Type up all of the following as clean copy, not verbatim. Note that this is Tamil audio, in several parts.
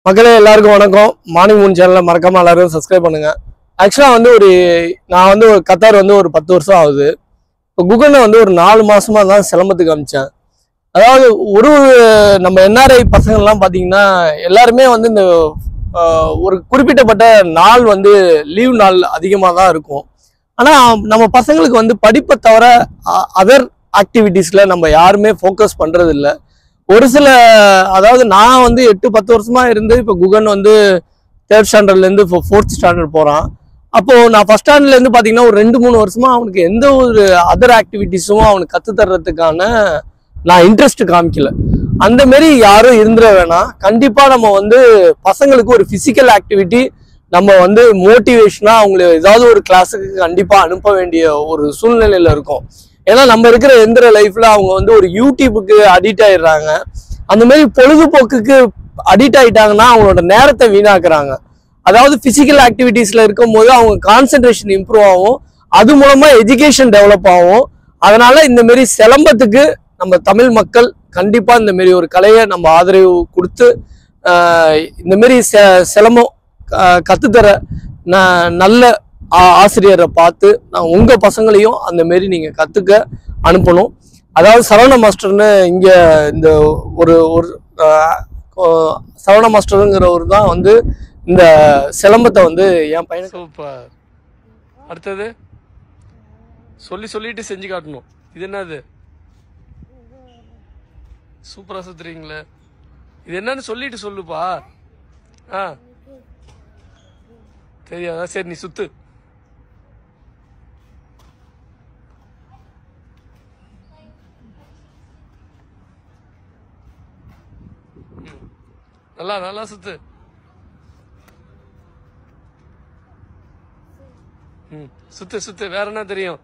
மக்களே எல்லாருக்கும் வணக்கம். மார்னிங் மூன் சேனலை மறக்காம எல்லாரும் சப்ஸ்கிரைப் பண்ணுங்க. ஆக்சுவலா நான் ஒரு கத்தார் ஒரு 10 வருஷம் ஆகுது. இப்போ குகனை ஒரு 4 மாசமா தான் சிலம்பத்துக்கு அமிச்சேன். அதாவது ஒரு நம்ம என்ஆர்ஐ பசங்கள்லாம் பார்த்தீங்கன்னா எல்லாருமே இந்த ஒரு குறிப்பிட்டப்பட்ட நாள் லீவ் நாள் அதிகமாக தான் இருக்கும். ஆனால் நம்ம பசங்களுக்கு படிப்பை தவிர அதர் ஆக்டிவிட்டீஸ்ல நம்ம யாருமே ஃபோக்கஸ் பண்றது இல்லை. ஒரு சில அதாவது நான் 8-10 வருஷமா இருந்து இப்போ குகன் 3rd ஸ்டாண்டர்ட்லேருந்து 4th ஸ்டாண்டர்ட் போகிறான். அப்போது நான் ஃபர்ஸ்ட் ஸ்டாண்டர்ட்லேருந்து பார்த்தீங்கன்னா ஒரு 2-3 வருஷமா அவனுக்கு எந்த ஒரு அதர் ஆக்டிவிட்டீஸும் அவனுக்கு கற்றுத்தர்றதுக்கான நான் இன்ட்ரெஸ்ட் காமிக்கல. அந்த மாரி யாரும் இருந்துட வேணாம். கண்டிப்பாக நம்ம பசங்களுக்கு ஒரு ஃபிசிக்கல் ஆக்டிவிட்டி நம்ம மோட்டிவேஷனாக அவங்கள ஏதாவது ஒரு கிளாஸுக்கு கண்டிப்பாக அனுப்ப வேண்டிய ஒரு சூழ்நிலையில் இருக்கும். ஏன்னா நம்ம இருக்கிற எந்திர லைஃப்ல அவங்க ஒரு யூடியூபுக்கு அடிக்ட் ஆயிடுறாங்க. அந்த மாதிரி பொழுதுபோக்குக்கு அடிக்ட் ஆயிட்டாங்கன்னா அவங்களோட நேரத்தை வீணாக்குறாங்க. அதாவது பிசிக்கல் ஆக்டிவிட்டீஸ்ல இருக்கும் போது அவங்க கான்சென்ட்ரேஷன் இம்ப்ரூவ் ஆகும், அது மூலமா எஜுகேஷன் டெவலப் ஆகும். அதனால இந்த மாதிரி சிலம்பத்துக்கு நம்ம தமிழ் மக்கள் கண்டிப்பா இந்த மாதிரி ஒரு கலையை நம்ம ஆதரவு கொடுத்து இந்த மாதிரி சிலம்பம் கத்துத்தர நல்ல ஆசிரியரை பார்த்து நான் உங்க பசங்களையும் அந்த மாரி நீங்க கத்துக்க அனுப்பணும். அதாவது சரவண மாஸ்டர்னு இங்க இந்த ஒரு சரவண மாஸ்டருங்கிறவர் தான் இந்த சிலம்பத்தை என் பையனுக்கு அடுத்தது சொல்லிட்டு செஞ்சு காட்டணும். இது என்னது சூப்பரா சுத்துறீங்களே, இது என்னன்னு சொல்லிட்டு சொல்லுப்பா. தெரியாதா? சரி நீ சுத்து. நல்லா சுத்து. சுத்து வேற என்ன தெரியும்?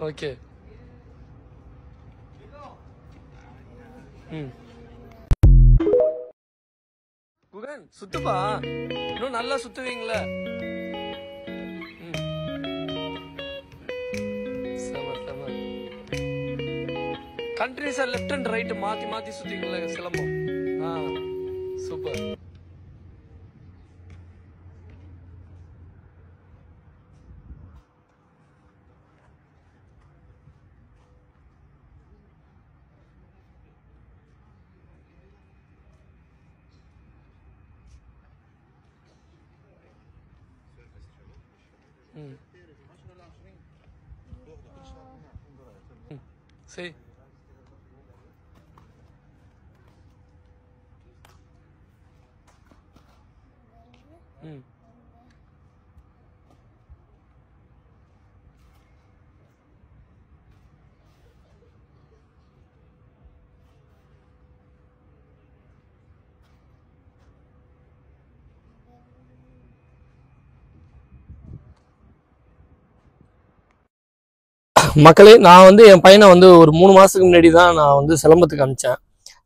ஓகே. குகன் சுத்துப்பா, இன்னும் நல்லா சுத்துவீங்களா? கண்ட்ரிஸ் லெஃப்ட் அண்ட் ரைட் மாத்தி சுத்தீங்களா சிலம்பம்? சூப்பர். சரி. மக்களே நான் என் பையனை ஒரு 3 மாசத்துக்கு முன்னாடி தான் நான் சிலம்பத்துக்கு அனுப்பிச்சேன்.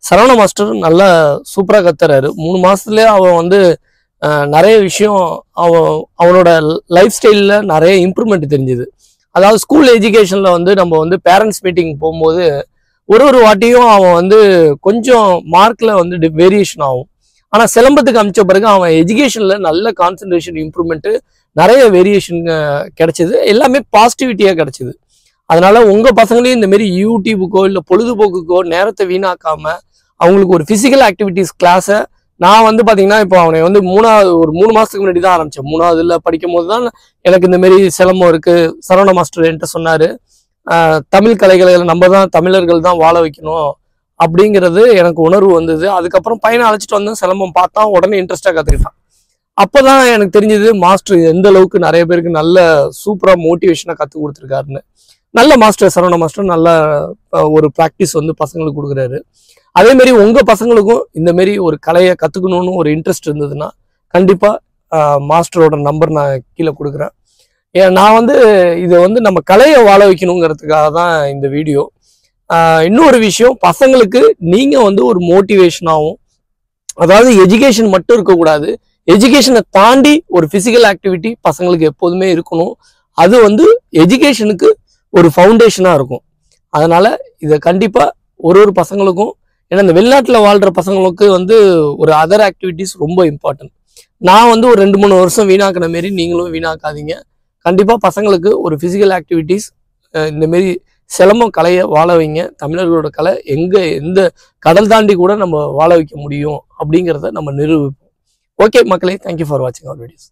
சரவண மாஸ்டர் நல்லா சூப்பராக கத்துறாரு. 3 மாசத்துலேயே அவன் நிறைய விஷயம் அவனோட லைஃப் ஸ்டைலில் நிறைய இம்ப்ரூவ்மெண்ட் தெரிஞ்சுது. அதாவது ஸ்கூல் எஜுகேஷனில் நம்ம பேரண்ட்ஸ் மீட்டிங் போகும்போது ஒரு வாட்டியும் அவன் கொஞ்சம் மார்க்கில் வேரியேஷன் ஆகும். ஆனால் சிலம்பத்துக்கு அனுப்பிச்ச பிறகு அவன் எஜுகேஷனில் நல்ல கான்சன்ட்ரேஷன் இம்ப்ரூவ்மெண்ட்டு நிறைய வேரியேஷன் கிடைச்சிது. எல்லாமே பாசிட்டிவிட்டியாக கிடைச்சிது. அதனால உங்க பசங்களையும் இந்த மாதிரி யூடியூபுக்கோ இல்லை பொழுதுபோக்குக்கோ நேரத்தை வீணாக்காம அவங்களுக்கு ஒரு பிசிக்கல் ஆக்டிவிட்டிஸ் கிளாஸை நான் பார்த்தீங்கன்னா இப்போ அவனை ஒரு 3 மாசத்துக்கு முன்னாடி தான் ஆரம்பிச்சேன். 3ஆவதுல படிக்கும் போது தான் எனக்கு இந்த மாதிரி சிலம்பம் இருக்கு. சரவண மாஸ்டர் என்கிட்ட சொன்னாரு, தமிழ் கலைகளை நம்ம தான் தமிழர்கள் தான் வாழ வைக்கணும் அப்படிங்கிறது எனக்கு உணர்வு வந்தது. அதுக்கப்புறம் பையனை அழைச்சிட்டு வந்தேன், சிலம்பம் பார்த்தா உடனே இன்ட்ரெஸ்டாக கற்றுக்கிட்டான். அப்போதான் எனக்கு தெரிஞ்சது மாஸ்டர் எந்த அளவுக்கு நிறைய பேருக்கு நல்ல சூப்பரா மோட்டிவேஷனா கற்றுக் கொடுத்துருக்காருன்னு. நல்ல மாஸ்டர் சரவண மாஸ்டர் நல்ல ஒரு ப்ராக்டிஸ் பசங்களுக்கு கொடுக்குறாரு. அதே மாதிரி உங்க பசங்களுக்கும் இந்த மாதிரி ஒரு கலையை கத்துக்கணும்னு ஒரு இன்ட்ரெஸ்ட் இருந்ததுன்னா கண்டிப்பா மாஸ்டரோட நம்பர் நான் கீழே கொடுக்குறேன். நான் இதை நம்ம கலையை வாழ வைக்கணுங்கிறதுக்காக தான் இந்த வீடியோ. இன்னொரு விஷயம், பசங்களுக்கு நீங்க ஒரு மோட்டிவேஷனாகவும், அதாவது எஜுகேஷன் மட்டும் இருக்கக்கூடாது, எஜுகேஷனை தாண்டி ஒரு பிசிக்கல் ஆக்டிவிட்டி பசங்களுக்கு எப்போதுமே இருக்கணும். அது வந்து எஜுகேஷனுக்கு ஒரு ஃபவுண்டேஷனாக இருக்கும். அதனால இதை கண்டிப்பாக ஒரு பசங்களுக்கும், ஏன்னா இந்த வெளிநாட்டில் வாழ்கிற பசங்களுக்கு வந்து ஒரு அதர் ஆக்டிவிட்டீஸ் ரொம்ப இம்பார்ட்டன்ட். நான் வந்து ஒரு 2-3 வருஷம் வீணாக்கின மாரி நீங்களும் வீணாக்காதீங்க. கண்டிப்பாக பசங்களுக்கு ஒரு ஃபிசிக்கல் ஆக்டிவிட்டீஸ், இந்தமாரி சிலம்பம் கலையை வாழ வைங்க. தமிழர்களோட கலை எந்த கடல் தாண்டி கூட நம்ம வாழ வைக்க முடியும் அப்படிங்கிறத நம்ம நிரூபிப்போம். ஓகே மக்களே, தேங்க்யூ ஃபார் வாட்சிங் அவர் வீடியோஸ்.